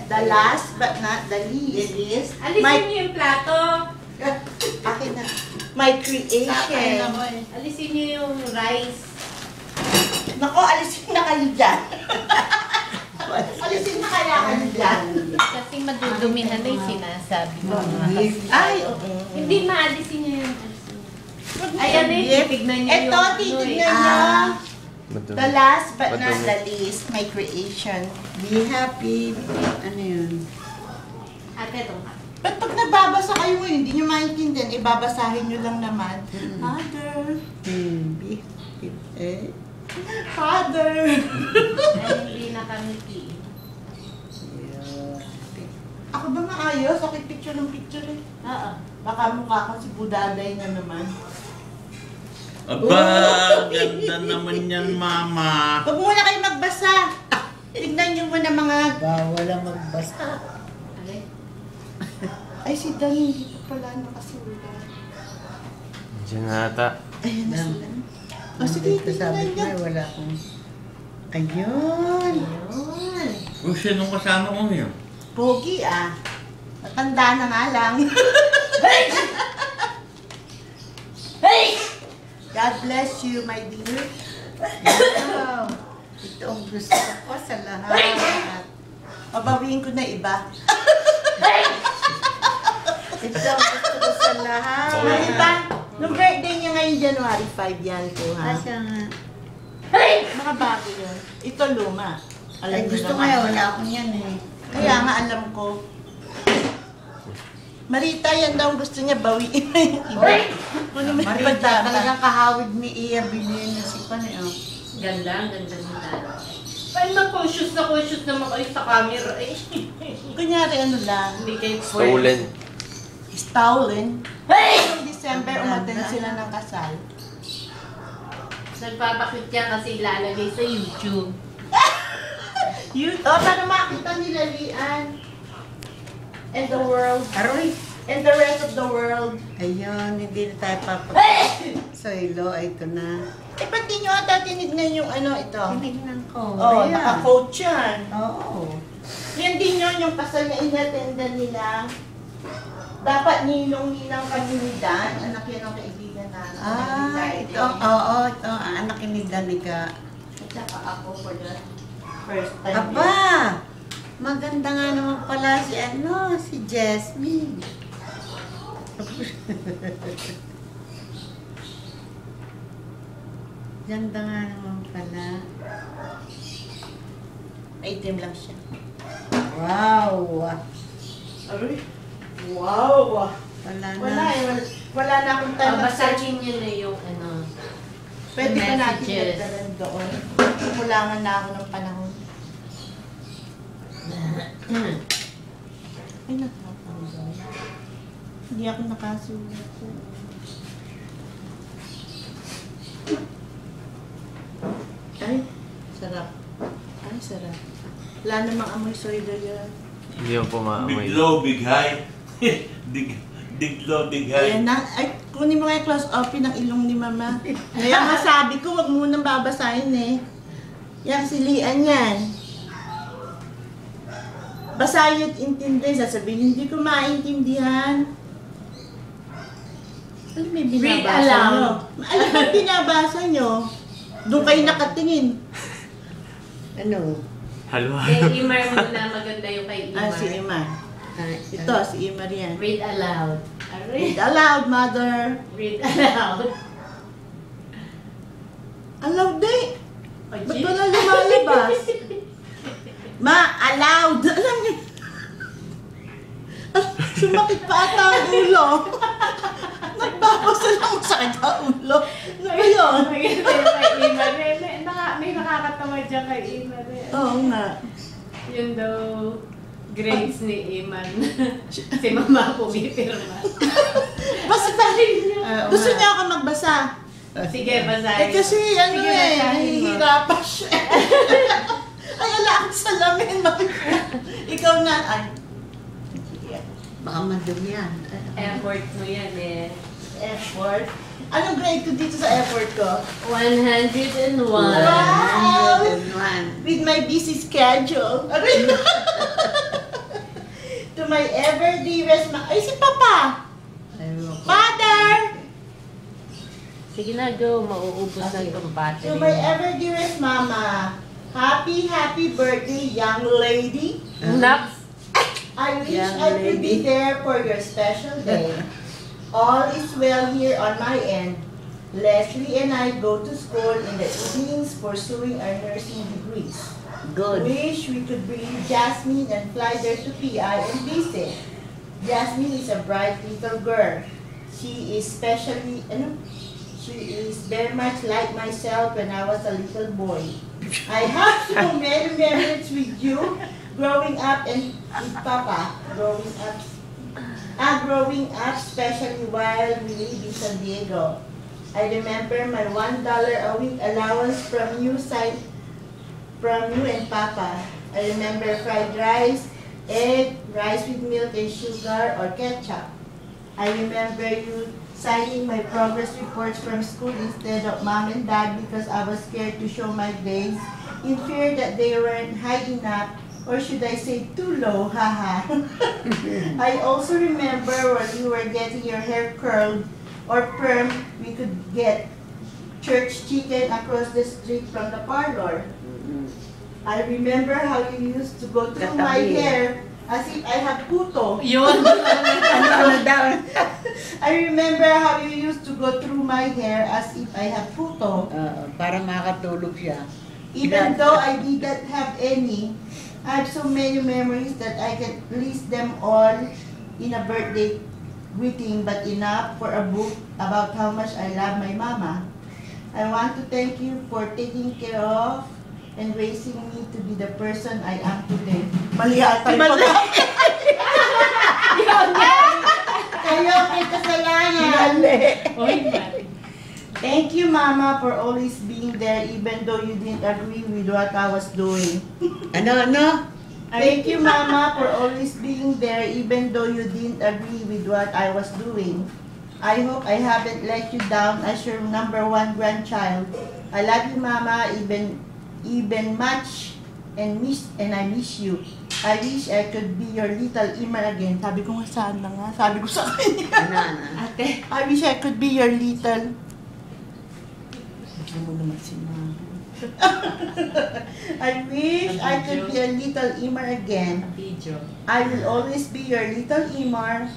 The last but not the least. Alisin niyo yung plato. Akin na. My creation. Alisin niyo yung rice. Nako, alisin na kayo dyan. Alisin na kaya kayo dyan. Kasi madudumihan na yung sinasabi mo. Ay, oo. Hindi maalisin niyo yung ayan eh, titignan niyo yung ito, titignan niyo. The last but not the least, my creation. Be happy. Ano yun? Ate, ito. But pag nagbabasa kayo ngayon, hindi nyo maintindihan, ibabasahin nyo lang naman. Father. Be happy. Father. Ay, hindi na kami tiin. Ako ba maayos? Okay, picture ng picture eh. Oo. Baka mukha ko si Budaday na naman. Aba, ganda naman yan, Mama. Huwag muna kayo magbasa. Tignan nyo muna mga... Bawal ang magbasa. Alay? Ay, si Dan, hindi ko pala nakasulat. Diyan na ata. Ayan na sila. O, sige, Sabi tignan ko nyo. wala akong... Ayun. Ayun. Kung siya nung kasama ko yun. Pogi ah. Matanda na nga lang. God bless you, my dear. Wow. Ito ang gusto ko sa lahat. Pabawiin ko na iba. Ito ang gusto ko sa lahat. Ang iba, nung birthday niya ngayon, January 5 yan po, ha? Asya nga. Mga bago yun. Ito luma. Ay, niyo gusto naman. nga, wala akong yan eh. Kaya nga alam ko. Marita, yan daw gusto niya bawiin na yung iba. Kung naman Marita, pagdata. talagang kahawig ni Iya, bilhin niya si Pan eh. Oh. Ganda, ang ganda mo tayo. Ay, conscious naman kayo sa camera eh. Kunyari ano lang. Hindi kayo Stolen. Stolen. Noong December, umaten sila ng kasal. Nagpapakit ka kasi ilalagay sa YouTube. Para makita nila Lian. And the world. Aroy. And the rest of the world. Ayun, hindi na tayo papag... So, ilo, ito na. Eh, ba't di nyo ata tinignan yung ano ito? Tinignan ko. Oh, Ayan. naka-quote yan. Oo. Yan din yun, yung kasal na inatendan nila. Dapat ninong-ninang kami ni Dan. Anak yan ang kaibigan namin. Ito, oo, ito, anak ni Danica. At saka ako for the first time. Aba! Maganda nga naman pala si si Jasmine. Ganda nga naman pala. Item lang siya. Wow! Aray. Wow! Wala na. Wala na akong time. Basahin niyo na yung ano. Pwede pa natin messages. nagdalan doon. Kulangan na ako ng panahon. Ay, nakakanggal. Hindi ako nakasulat. Ay, sarap. Ay, sarap. Wala namang amoy soylo yan. Hindi mo po maamoy. Big low, big high. Big low, big high. Ayan na. Ay, kunin mo nga yung close open ng ilong ni Mama. Kaya masabi ko, wag munang babasahin eh. Yan, si Lian yan. Basahin at intindi. Sasabihin, hindi ko maintindihan. Ano may Read binabasa aloud. nyo? Ano ba binabasa nyo? Doon kayo nakatingin. Ano? Halwa. Kay Imar muna, maganda yung kay Imar. Ah, si Imar. Ito, si Imar yan. Read aloud. Read aloud, mother. Read aloud. Aloud eh. Ba't wala lumalabas? Ma, allowed. Alam niyo. Sumakit pa ata ang ulo. Nagbabasa lang masakit ang ulo. Ano ba yun? Maganda yung kay Imar. May nakakatawa dyan kay Imar. Oo nga. Yun daw, grades ni Iman. Si Mama pumipirma. Basta gusto niya ako magbasa. Sige, basahin. Eh kasi ano Sige, eh, basahin mo. nahihirapan siya. Ay, ala ang salamin. Ikaw na. Ay. Baka madumi yan. Effort mo yan eh. Effort. Anong grade ko dito sa effort ko? 101. Wow! 101. With my busy schedule. To my ever dearest ay si Papa! Father! Sige na, go. Mauubos na itong battery. To my ever dearest Mama, happy birthday, young lady. Naps. I wish Young I could be lady. there for your special day. All is well here on my end. Leslie and I go to school in the evenings pursuing our nursing degrees. Good. Wish we could bring Jasmine and fly there to PI and visit. Jasmine is a bright little girl. She is very much like myself when I was a little boy. I have so many memories with you growing up and with Papa growing up, especially while we lived in San Diego. I remember my $1 a week allowance from you and Papa. I remember fried rice, egg, rice with milk and sugar or ketchup. I remember you signing my progress reports from school instead of Mom and Dad because I was scared to show my grades in fear that they weren't high enough, or should I say too low, haha. I also remember when you were getting your hair curled or perm, we could get church chicken across the street from the parlor. I remember how you used to go through my Katabi. hair as if I have puto. Yun. Ano daw? I remember how you used to go through my hair as if I have puto. Para makatulog siya. Even though I didn't have any, I have so many memories that I can list them all in a birthday greeting, but enough for a book about how much I love my mama. I want to thank you for taking care of and raising me to be the person I am today. Mali ata yung Kayo may kasalanan. Thank you, Mama, for always being there even though you didn't agree with what I was doing. Ano? Thank you, Mama, for always being there even though you didn't agree with what I was doing. I hope I haven't let you down as your #1 grandchild. I love you, Mama, even much and I miss you. I wish I could be your little Ima again. Sabi ko nga saan na nga. Sabi ko sa kanya. Ano? Ate. I wish I could be your little. Bigyan mo naman si Mama. I wish I could be a little Imar again. Video. I will always be your little Imar,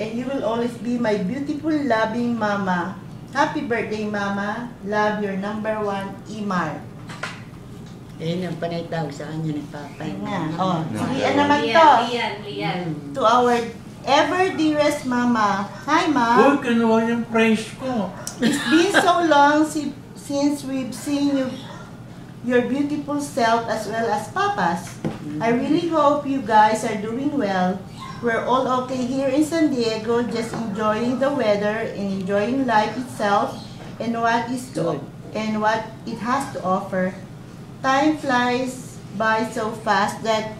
and you will always be my beautiful, loving Mama. Happy birthday, Mama. Love your #1 Imar. Ayun ang panay tawag sa kanya ni Papa. Ayun nga. Oh, si Lian naman to. Lian. To our ever dearest Mama. Hi, Ma. Uy, kinuha yung praise ko. It's been so long since we've seen your beautiful self as well as Papa's. I really hope you guys are doing well. We're all okay here in San Diego, just enjoying the weather and enjoying life itself and what it has to offer. Time flies by so fast that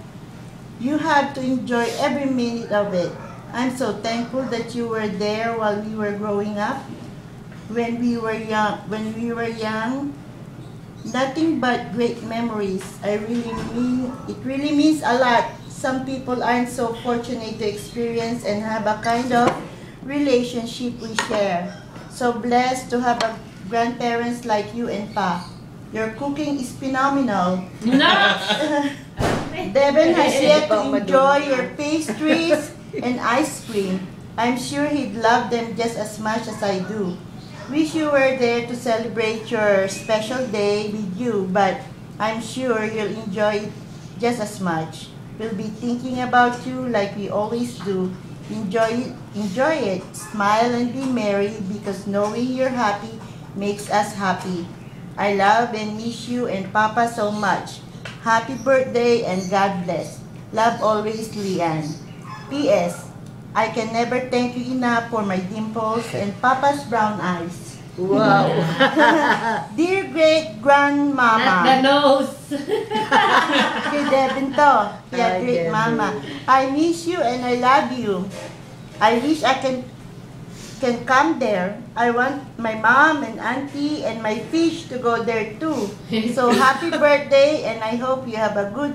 you have to enjoy every minute of it. I'm so thankful that you were there while we were growing up. When we were young, nothing but great memories. It really means a lot. Some people aren't so fortunate to experience and have a kind of relationship we share. So blessed to have grandparents like you and Pa. Your cooking is phenomenal. No! Devin has yet to enjoy your pastries and ice cream. I'm sure he'd love them just as much as I do. Wish you were there to celebrate your special day with you, but I'm sure you'll enjoy it just as much. We'll be thinking about you like we always do. Enjoy it. Smile and be merry because knowing you're happy makes us happy. I love and miss you and Papa so much. Happy birthday and God bless. Love always, Lian. P.S. I can never thank you enough for my dimples and Papa's brown eyes. Wow! Dear great grandmama. Not the nose. Kay Devin to. Kaya Hi, great Devin. mama. I miss you and I love you. I wish I can can come there. I want my mom and auntie and my fish to go there too. So happy birthday, and I hope you have a good